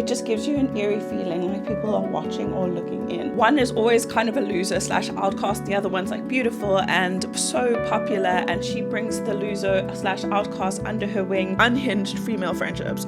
It just gives you an eerie feeling like people are watching or looking in. One is always kind of a loser / outcast. The other one's like beautiful and so popular, and she brings the loser / outcast under her wing. Unhinged female friendships.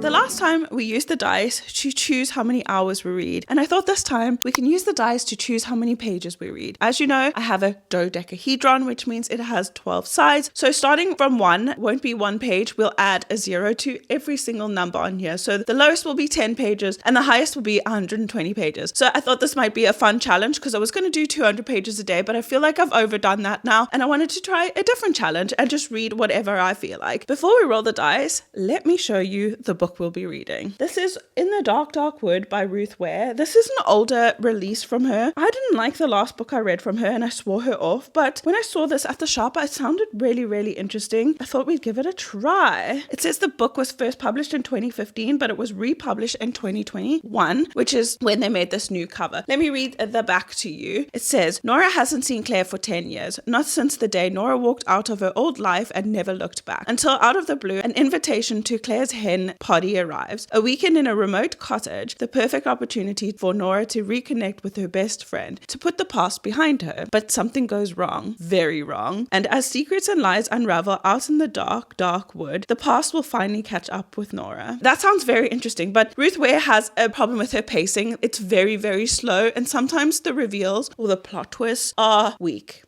The last time we used the dice to choose how many hours we read, and I thought this time we can use the dice to choose how many pages we read. As you know, I have a dodecahedron, which means it has 12 sides. So starting from 1 won't be 1 page. We'll add a 0 to every single number on here. So the lowest will be 10 pages and the highest will be 120 pages. So I thought this might be a fun challenge because I was going to do 200 pages a day, but I feel like I've overdone that now, and I wanted to try a different challenge and just read whatever I feel like. Before we roll the dice, let me show you the book we'll be reading. This is In the Dark, Dark Wood by Ruth Ware. This is an older release from her. I didn't like the last book I read from her and I swore her off, but when I saw this at the shop, it sounded really, really interesting. I thought we'd give it a try. It says the book was first published in 2015, but it was republished in 2021, which is when they made this new cover. Let me read the back to you. It says, Nora hasn't seen Claire for 10 years, not since the day Nora walked out of her old life and never looked back, until out of the blue, an invitation to Claire's hen party arrives. A weekend in a remote cottage, the perfect opportunity for Nora to reconnect with her best friend, to put the past behind her. But something goes wrong, very wrong. And as secrets and lies unravel out in the dark, dark wood, the past will finally catch up with Nora. That sounds very interesting, but Ruth Ware has a problem with her pacing. It's very, very slow, and sometimes the reveals or the plot twists are weak.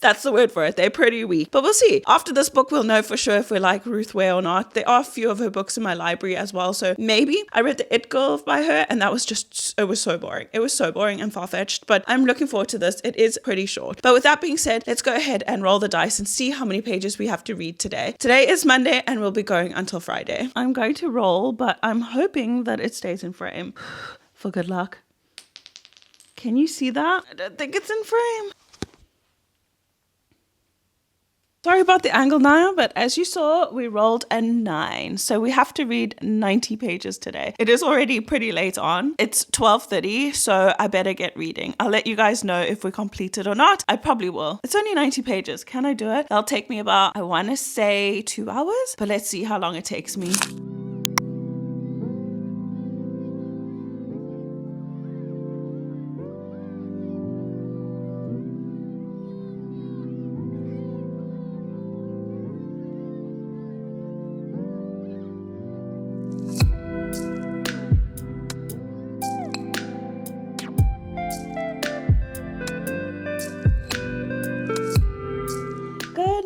That's the word for it. They're pretty weak, but we'll see. After this book, we'll know for sure if we like Ruth Ware or not. There are a few of her books in my library as well, so maybe. I read The It Girl by her, and that was just, it was so boring. It was so boring and far-fetched, but I'm looking forward to this. It is pretty short. But with that being said, let's go ahead and roll the dice and see how many pages we have to read today. Today is Monday, and we'll be going until Friday. I'm going to roll, but I'm hoping that it stays in frame. For good luck. Can you see that? I don't think it's in frame. Sorry about the angle now, but as you saw, we rolled a 9. So we have to read 90 pages today. It is already pretty late on. It's 12:30, so I better get reading. I'll let you guys know if we complete it or not. I probably will. It's only 90 pages. Can I do it? That'll take me about, I want to say 2 hours, but let's see how long it takes me.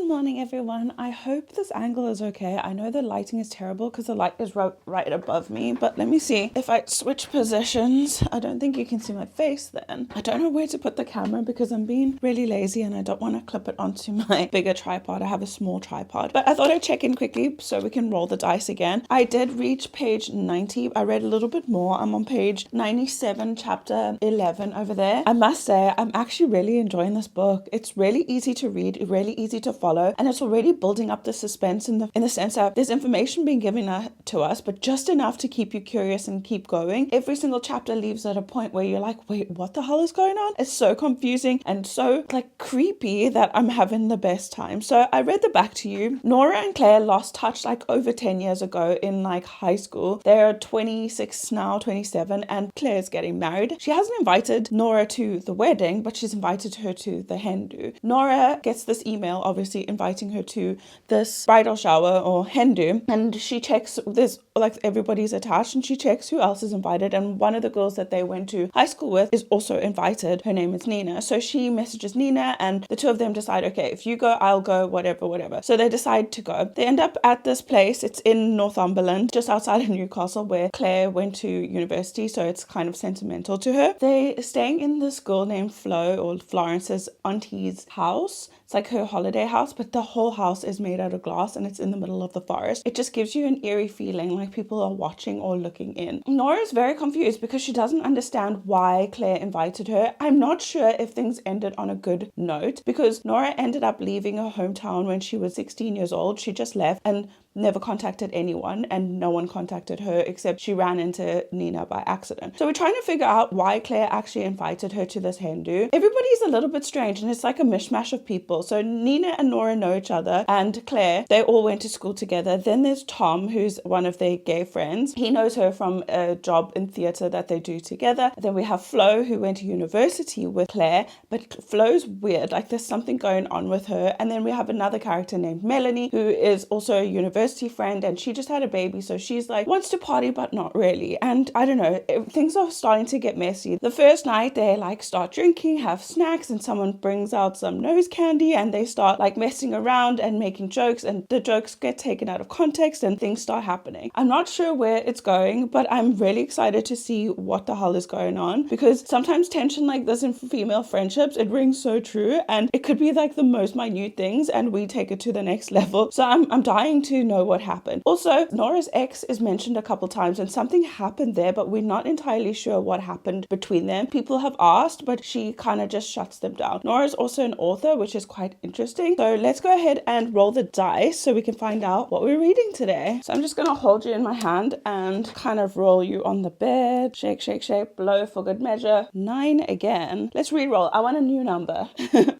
Morning everyone. I hope this angle is okay. I know the lighting is terrible because the light is right above me, but let me see. If I switch positions, I don't think you can see my face then. I don't know where to put the camera because I'm being really lazy and I don't want to clip it onto my bigger tripod. I have a small tripod, but I thought I'd check in quickly so we can roll the dice again. I did reach page 90. I read a little bit more. I'm on page 97, chapter 11 over there. I must say, I'm actually really enjoying this book. It's really easy to read, really easy to follow, and it's already building up the suspense in the sense that there's information being given to us, but just enough to keep you curious and keep going. Every single chapter leaves at a point where you're like, wait, what the hell is going on? It's so confusing and so like creepy that I'm having the best time. So I read the back to you. Nora and Claire lost touch like over 10 years ago in like high school. They're 26 now, 27, and Claire's getting married. She hasn't invited Nora to the wedding, but she's invited her to the hen do. Nora gets this email, obviously inviting her to this bridal shower or hen do, and she checks, there's like everybody's attached, and she checks who else is invited, and one of the girls that they went to high school with is also invited. Her name is Nina. So she messages Nina and the two of them decide, okay, if you go, I'll go, whatever. So they decide to go. They end up at this place. It's in Northumberland, just outside of Newcastle, where Claire went to university, so it's kind of sentimental to her. They're staying in this girl named Flo, or Florence's auntie's house. It's like her holiday house, but the whole house is made out of glass and it's in the middle of the forest. It just gives you an eerie feeling like people are watching or looking in. Nora is very confused because she doesn't understand why Claire invited her. I'm not sure if things ended on a good note because Nora ended up leaving her hometown when she was 16 years old. She just left, and never contacted anyone and no one contacted her except she ran into Nina by accident. So we're trying to figure out why Claire actually invited her to this hen do. Everybody's a little bit strange and it's like a mishmash of people. So Nina and Nora know each other, and Claire, they all went to school together. Then there's Tom, who's one of their gay friends. He knows her from a job in theatre that they do together. Then we have Flo, who went to university with Claire, but Flo's weird, like there's something going on with her. And then we have another character named Melanie, who is also a university friend, and she just had a baby, so she's like wants to party but not really. And I don't know, things are starting to get messy. The first night they like start drinking, have snacks, and someone brings out some nose candy and they start like messing around and making jokes, and the jokes get taken out of context and things start happening. I'm not sure where it's going, but I'm really excited to see what the hell is going on, because sometimes tension like this in female friendships, it rings so true, and it could be like the most minute things and we take it to the next level. So I'm dying to know what happened. Also, Nora's ex is mentioned a couple times and something happened there, but we're not entirely sure what happened between them. People have asked, but she kind of just shuts them down. Nora's also an author, which is quite interesting. So let's go ahead and roll the dice so we can find out what we're reading today. So I'm just going to hold you in my hand and kind of roll you on the bed. Shake, shake, shake, blow for good measure. 9 again. Let's re-roll. I want a new number.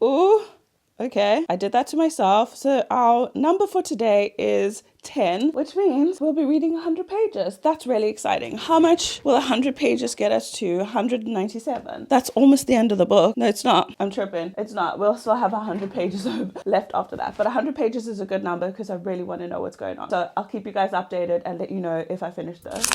Ooh. Okay, I did that to myself. So our number for today is 10, which means we'll be reading 100 pages. That's really exciting. How much will 100 pages get us to? 197. That's almost the end of the book. No, it's not. I'm tripping. It's not. We'll still have 100 pages left after that. But 100 pages is a good number because I really want to know what's going on. So I'll keep you guys updated and let you know if I finish this.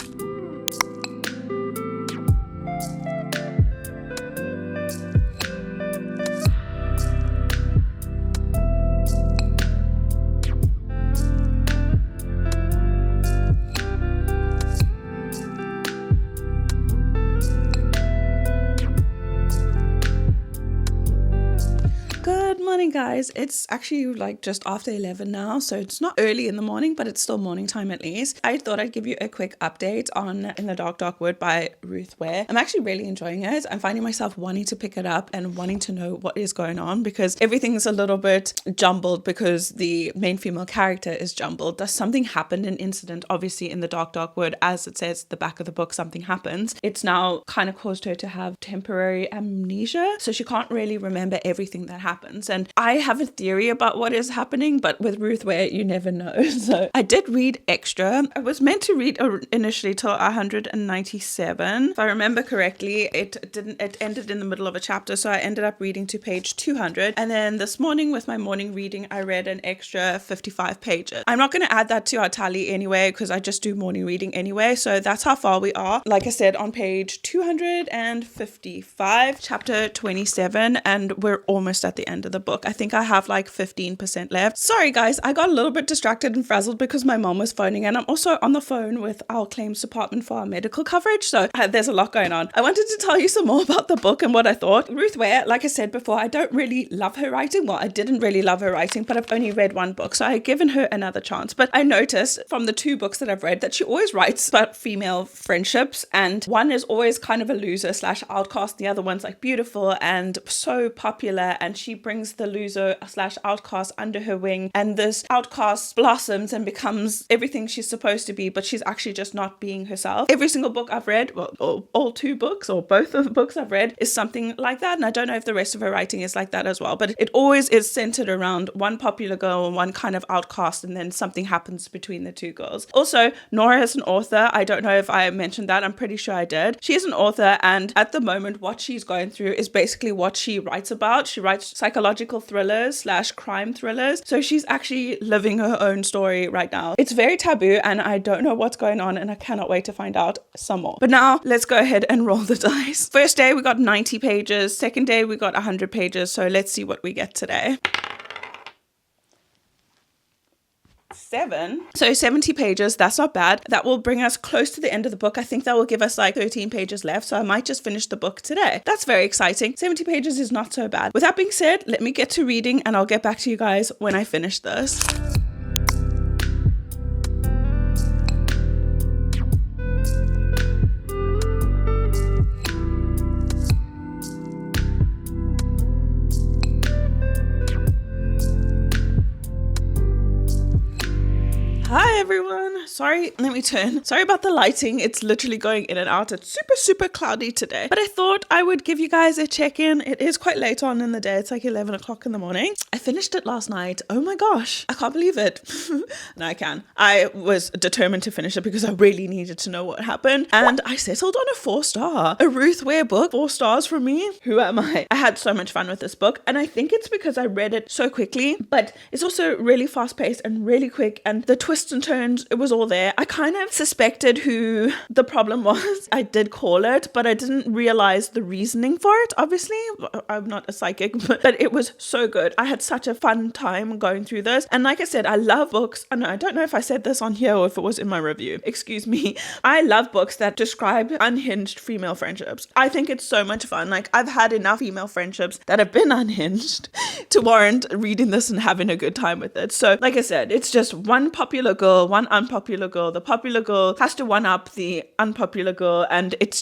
Morning guys, it's actually like just after 11 now, so it's not early in the morning, but it's still morning time at least. I thought I'd give you a quick update on In the Dark Dark Wood by Ruth Ware. I'm actually really enjoying it. I'm finding myself wanting to pick it up and wanting to know what is going on, because everything's a little bit jumbled because the main female character is jumbled. Does something happen, an incident, obviously in the Dark Dark Wood, as it says at the back of the book, something happens. It's now kind of caused her to have temporary amnesia, so she can't really remember everything that happens. And I have a theory about what is happening, but with Ruth Ware, you never know. So I did read extra. I was meant to read initially till 197. If I remember correctly, it ended in the middle of a chapter, so I ended up reading to page 200. And then this morning with my morning reading, I read an extra 55 pages. I'm not going to add that to our tally anyway, because I just do morning reading anyway. So that's how far we are. Like I said, on page 255, chapter 27, and we're almost at the end of the book. I think I have like 15% left. Sorry guys, I got a little bit distracted and frazzled because my mom was phoning, and I'm also on the phone with our claims department for our medical coverage, so there's a lot going on. I wanted to tell you some more about the book and what I thought. Ruth Ware, like I said before, I don't really love her writing. Well, I didn't really love her writing, but I've only read one book, so I've given her another chance. But I noticed from the 2 books that I've read that she always writes about female friendships, and one is always kind of a loser / outcast, the other one's like beautiful and so popular, and she brings the loser / outcast under her wing, and this outcast blossoms and becomes everything she's supposed to be, but she's actually just not being herself. Every single book I've read, well, all 2 books or both of the books I've read, is something like that, and I don't know if the rest of her writing is like that as well, but it always is centered around one popular girl and one kind of outcast, and then something happens between the 2 girls. Also, Nora is an author. I don't know if I mentioned that. I'm pretty sure I did. She's an author, and at the moment what she's going through is basically what she writes about. She writes psychological thrillers / crime thrillers, so she's actually living her own story right now. It's very taboo, and I don't know what's going on, and I cannot wait to find out some more. But now let's go ahead and roll the dice. First day we got 90 pages, second day we got 100 pages, so let's see what we get today. 7. So 70 pages, that's not bad. That will bring us close to the end of the book. I think that will give us like 13 pages left, so I might just finish the book today. That's very exciting. 70 pages is not so bad. With that being said, let me get to reading, and I'll get back to you guys when I finish this. Hi Sorry, let me turn. Sorry about the lighting. It's literally going in and out. It's super, super cloudy today. But I thought I would give you guys a check-in. It is quite late on in the day. It's like 11 o'clock in the morning. I finished it last night. Oh my gosh, I can't believe it. No, I can. I was determined to finish it because I really needed to know what happened. And I settled on a 4-star. A Ruth Ware book, 4 stars from me. Who am I? I had so much fun with this book. And I think it's because I read it so quickly, but it's also really fast-paced and really quick. And the twists and turns, it was all there. I kind of suspected who the problem was. I did call it, but I didn't realize the reasoning for it. Obviously, I'm not a psychic, but it was so good. I had such a fun time going through this. And like I said, I love books. And I don't know if I said this on here or if it was in my review. Excuse me. I love books that describe unhinged female friendships. I think it's so much fun. Like, I've had enough female friendships that have been unhinged to warrant reading this and having a good time with it. So like I said, it's just one popular girl, one unpopular girl. The popular girl has to one-up the unpopular girl, and it's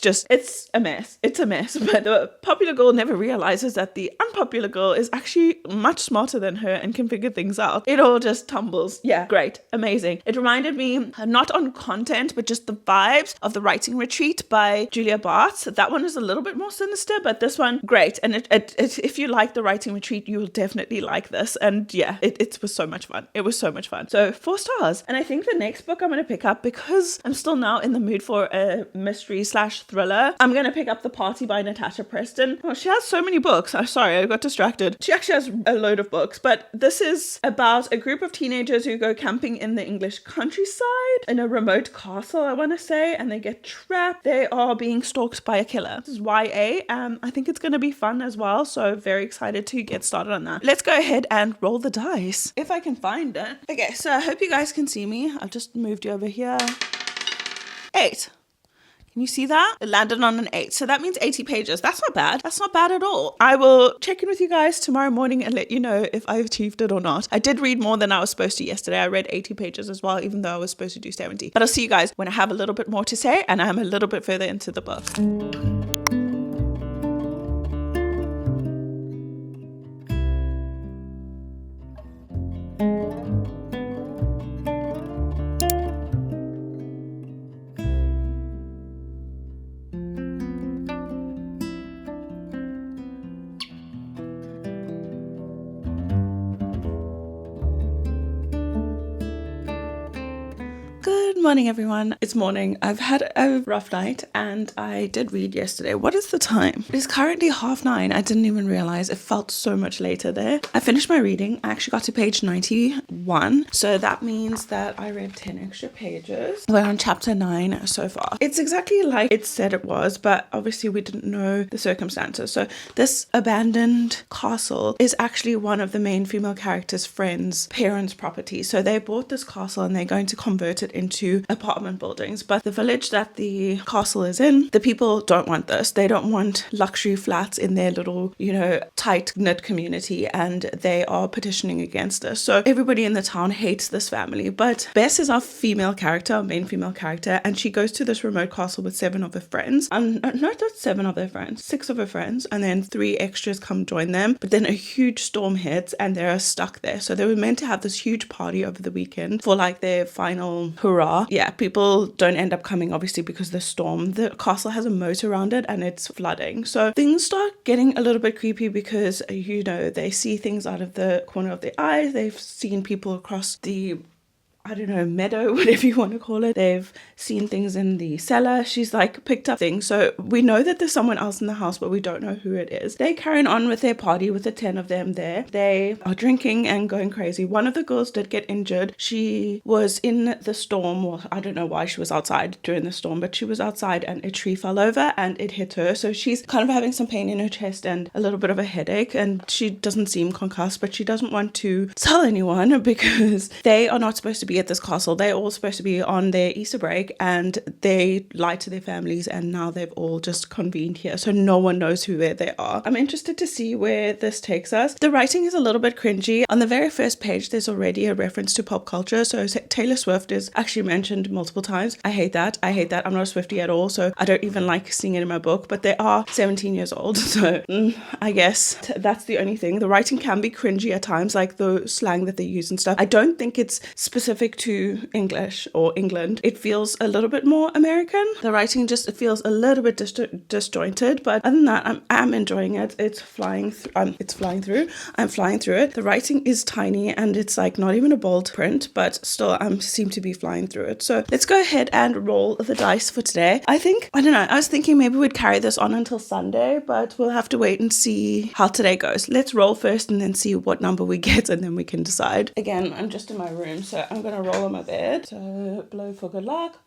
a mess. It's a mess. But the popular girl never realizes that the unpopular girl is actually much smarter than her and can figure things out. It all just tumbles. Yeah, great. Amazing. It reminded me, not on content, but just the vibes of The Writing Retreat by Julia Bartz. That one is a little bit more sinister, but this one, great. And it if you like The Writing Retreat, you will definitely like this. And yeah, it was so much fun. It was so much fun. So 4 stars. And I think the next book I'm going to pick up, because I'm still now in the mood for a mystery/thriller, I'm going to pick up The Party by Natasha Preston. Oh, she has so many books. I'm sorry, I got distracted. She actually has a load of books, but this is about a group of teenagers who go camping in the English countryside in a remote castle, I want to say, and they get trapped. They are being stalked by a killer. This is YA, and I think it's going to be fun as well, so very excited to get started on that. Let's go ahead and roll the dice, if I can find it. Okay, so I hope you guys can see me. I've just moved you over here. 8. Can you see that? It landed on an 8. So that means 80 pages. That's not bad. That's not bad at all. I will check in with you guys tomorrow morning and let you know if I achieved it or not. I did read more than I was supposed to yesterday. I read 80 pages as well, even though I was supposed to do 70. But I'll see you guys when I have a little bit more to say and I'm a little bit further into the book. Good morning, everyone. It's morning. I've had a rough night and I did read yesterday. What is the time? It is currently 9:30. I didn't even realize. It felt so much later there. I finished my reading. I actually got to page 91. So that means that I read 10 extra pages. We're on chapter 9 so far. It's exactly like it said it was, but obviously we didn't know the circumstances. So this abandoned castle is actually one of the main female characters' friends' parents' property. So they bought this castle and they're going to convert it into apartment buildings, but the village that the castle is in, the people don't want this. They don't want luxury flats in their little, tight-knit community, and they are petitioning against this. So everybody in the town hates this family, but Bess is our female character, our main female character, and she goes to this remote castle with 7 of her friends. Not 7 of their friends, 6 of her friends, and then 3 extras come join them, but then a huge storm hits and they're stuck there. So they were meant to have this huge party over the weekend for like their final hurrah. Yeah, people don't end up coming, obviously, because of the storm. The castle has a moat around it and it's flooding. So things start getting a little bit creepy because, they see things out of the corner of their eyes. They've seen people across the meadow, whatever you want to call it. They've seen things in the cellar. She's like picked up things. So we know that there's someone else in the house, but we don't know who it is. They carry on with their party with the 10 of them there. They are drinking and going crazy. One of the girls did get injured. She was in the storm, or I don't know why she was outside during the storm, but she was outside and a tree fell over and it hit her. So she's kind of having some pain in her chest and a little bit of a headache, and she doesn't seem concussed, but she doesn't want to tell anyone because they are not supposed to be at this castle. They're all supposed to be on their Easter break and they lied to their families, and now they've all just convened here, so no one knows where they are. I'm interested to see where this takes us. The writing is a little bit cringy. On the very first page there's already a reference to pop culture, so Taylor Swift is actually mentioned multiple times. I hate that. I'm not a Swiftie at all, so I don't even like seeing it in my book, but they are 17 years old, so I guess that's the only thing. The writing can be cringy at times, like the slang that they use and stuff. I don't think it's specific specific to English or England, it feels a little bit more American. The writing just it feels a little bit disjointed, but other than that, I'm enjoying it. It's flying through. I'm flying through it. The writing is tiny and it's like not even a bold print, but still I seem to be flying through it. So let's go ahead and roll the dice for today. I don't know, I was thinking maybe we'd carry this on until Sunday, but we'll have to wait and see how today goes. Let's roll first and then see what number we get, and then we can decide. Again, I'm just in my room, so I'm gonna roll on my bed. So blow for good luck.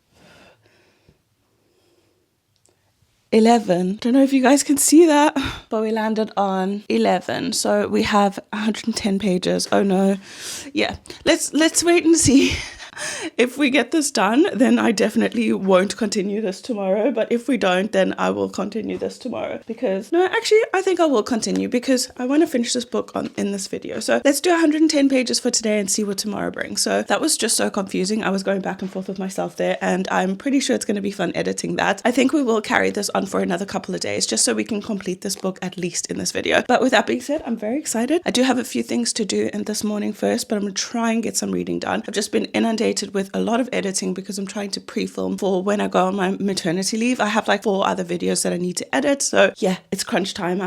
11. Don't know if you guys can see that, but we landed on 11. So we have 110 pages. Oh no. Yeah. Let's wait and see. If we get this done, then I definitely won't continue this tomorrow. But if we don't, then I will continue this tomorrow. Because, no, actually, I think I will continue because I want to finish this book in this video. So let's do 110 pages for today and see what tomorrow brings. So that was just so confusing. I was going back and forth with myself there, and I'm pretty sure it's going to be fun editing that. I think we will carry this on for another couple of days just so we can complete this book at least in this video. But with that being said, I'm very excited. I do have a few things to do in this morning first, but I'm going to try and get some reading done. I've just been inundated with a lot of editing because I'm trying to pre-film for when I go on my maternity leave. I have like 4 other videos that I need to edit. So yeah, it's crunch time.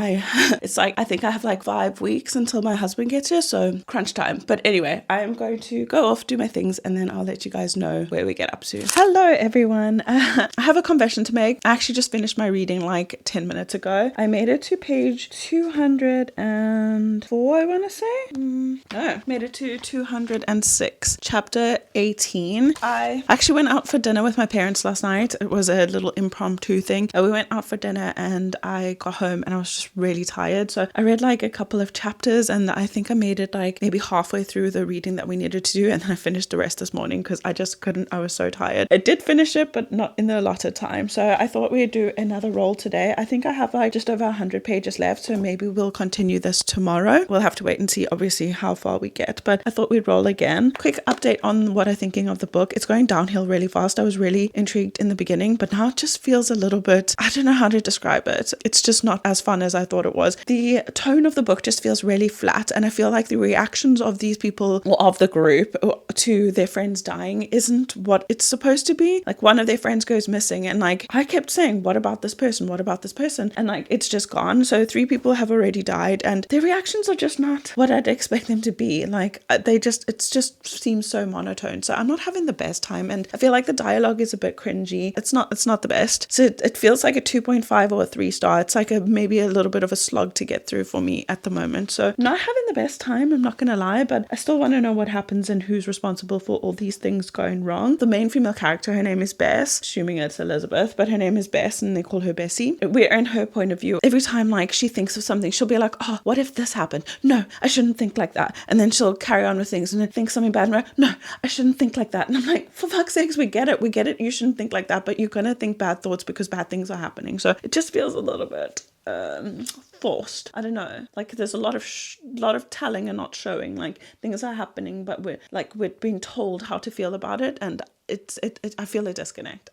It's like, I think I have like 5 weeks until my husband gets here. So crunch time. But anyway, I am going to go off, do my things, and then I'll let you guys know where we get up to. Hello, everyone. I have a confession to make. I actually just finished my reading like 10 minutes ago. I made it to page 204, I want to say. No, made it to 206, chapter 18. I actually went out for dinner with my parents last night. It was a little impromptu thing. We went out for dinner and I got home and I was just really tired. So I read like a couple of chapters and I think I made it like maybe halfway through the reading that we needed to do. And then I finished the rest this morning because I just couldn't. I was so tired. I did finish it, but not in the allotted time. So I thought we'd do another roll today. I think I have like just over 100 pages left. So maybe we'll continue this tomorrow. We'll have to wait and see obviously how far we get. But I thought we'd roll again. Quick update on what I'm thinking of the book. It's going downhill really fast. I was really intrigued in the beginning, but now it just feels a little bit, I don't know how to describe it. It's just not as fun as I thought it was. The tone of the book just feels really flat, and I feel like the reactions of these people or of the group to their friends dying isn't what it's supposed to be. Like one of their friends goes missing and like I kept saying, what about this person? What about this person? And like it's just gone. So 3 people have already died and their reactions are just not what I'd expect them to be. Like it just seems so monotone. So I'm not having the best time, and I feel like the dialogue is a bit cringy. It's not the best. So it feels like a 2.5 or a 3 star. It's like maybe a little bit of a slog to get through for me at the moment. So not having the best time, I'm not gonna lie, but I still want to know what happens and who's responsible for all these things going wrong. The main female character, her name is Bess, assuming it's Elizabeth, but her name is Bess and they call her Bessie. We're in her point of view. Every time like she thinks of something, she'll be like, oh, what if this happened? No, I shouldn't think like that. And then she'll carry on with things and then think something bad. And no, I shouldn't think like that. And I'm like, for fuck's sakes, we get it. You shouldn't think like that, but you're gonna think bad thoughts because bad things are happening. So it just feels a little bit forced. I don't know. Like there's a lot of telling and not showing. Like things are happening, but we're being told how to feel about it, and I feel a disconnect.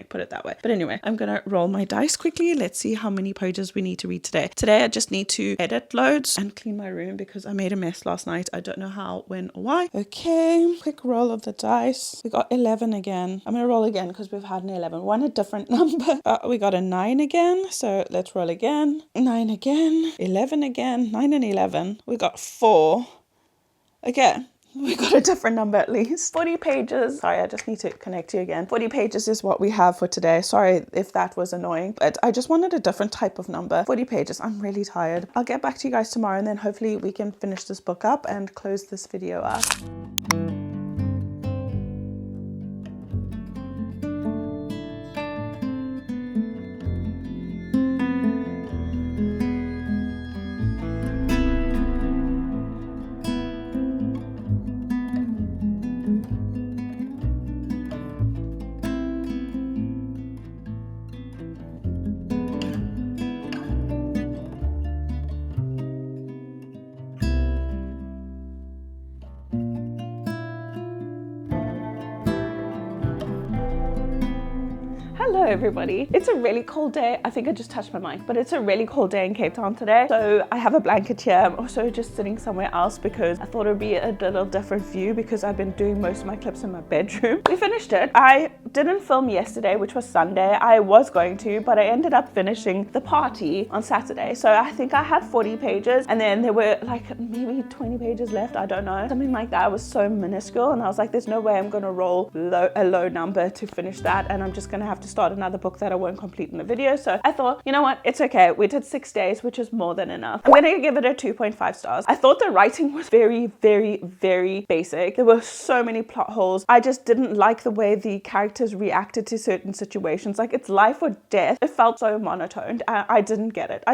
Put it that way. But anyway, I'm gonna roll my dice quickly. Let's see how many pages we need to read today. Today I just need to edit loads and clean my room because I made a mess last night. I don't know how, when, or why. Okay, quick roll of the dice. We got 11 again. I'm gonna roll again because we've had an 11. One a different number. We got a 9 again. So let's roll again. 9 again. 11 again. 9 and 11. We got 4. Again. We got a different number at least. 40 pages. Sorry, I just need to connect you again. 40 pages is what we have for today. Sorry if that was annoying, but I just wanted a different type of number. 40 pages. I'm really tired. I'll get back to you guys tomorrow and then hopefully we can finish this book up and close this video up. Hello everybody. It's a really cold day. I think I just touched my mic, but it's a really cold day in Cape Town today. So I have a blanket here. I'm also just sitting somewhere else because I thought it would be a little different view because I've been doing most of my clips in my bedroom. We finished it. I didn't film yesterday, which was Sunday. I was going to, but I ended up finishing the party on Saturday. So I think I had 40 pages and then there were like maybe 20 pages left. I don't know. Something like that. It was so minuscule and I was like, there's no way I'm going to roll a low number to finish that, and I'm just going to have to start another book that I won't complete in the video. So I thought, you know what, it's okay. We did 6 days, which is more than enough. I'm going to give it a 2.5 stars. I thought the writing was very, very, very basic. There were so many plot holes. I just didn't like the way the characters reacted to certain situations. Like, it's life or death. It felt so monotoned. I didn't get it.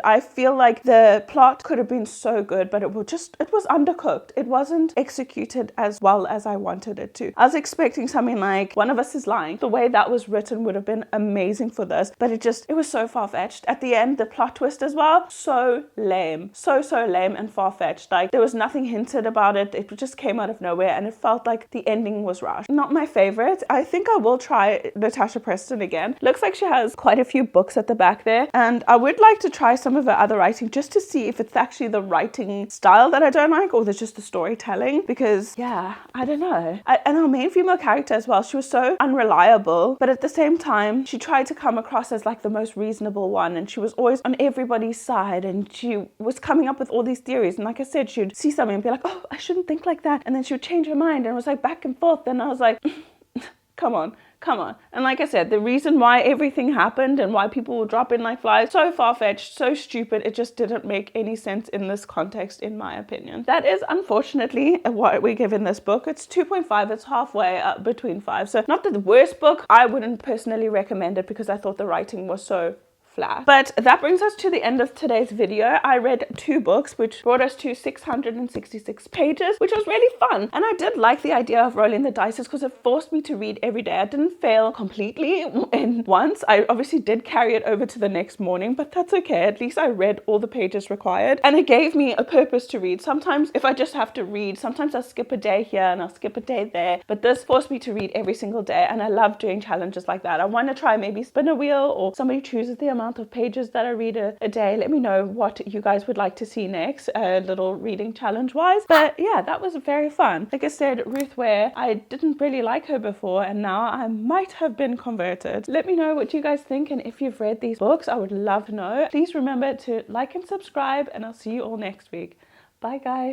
I feel like the plot could have been so good, but it was undercooked. It wasn't executed as well as I wanted it to. I was expecting something like One of Us is Lying. The way that was written would have been amazing for this, but it was so far-fetched. At the end, the plot twist as well, so lame. So lame and far-fetched. Like, there was nothing hinted about it. It just came out of nowhere and it felt like the ending was rushed. Not my favorite. I think I will try Natasha Preston again. Looks like she has quite a few books at the back there, and I would like to try some of her other writing just to see if it's actually the writing style that I don't like or there's just the storytelling, because yeah, I don't know. And our main female character as well, she was so unreliable, but at the same time she tried to come across as like the most reasonable one, and she was always on everybody's side, and she was coming up with all these theories, and like I said, she'd see something and be like, oh, I shouldn't think like that, and then she would change her mind, and it was like back and forth, and I was like come on. And like I said, the reason why everything happened and why people will drop in like flies, so far-fetched, so stupid, it just didn't make any sense in this context, in my opinion. That is unfortunately what we give in this book. It's 2.5, it's halfway up between 5. So not the worst book. I wouldn't personally recommend it because I thought the writing was so flat. But that brings us to the end of today's video. I read 2 books, which brought us to 666 pages, which was really fun. And I did like the idea of rolling the dice because it forced me to read every day. I didn't fail completely in once. I obviously did carry it over to the next morning, but that's okay. At least I read all the pages required and it gave me a purpose to read. Sometimes if I just have to read, sometimes I'll skip a day here and I'll skip a day there, but this forced me to read every single day, and I love doing challenges like that. I want to try maybe spin a wheel, or somebody chooses the amount of pages that I read a day. Let me know what you guys would like to see next, a little reading challenge wise. But yeah, that was very fun. Like I said, Ruth Ware, I didn't really like her before, and now I might have been converted. Let me know what you guys think, and if you've read these books, I would love to know. Please remember to like and subscribe, and I'll see you all next week. Bye guys.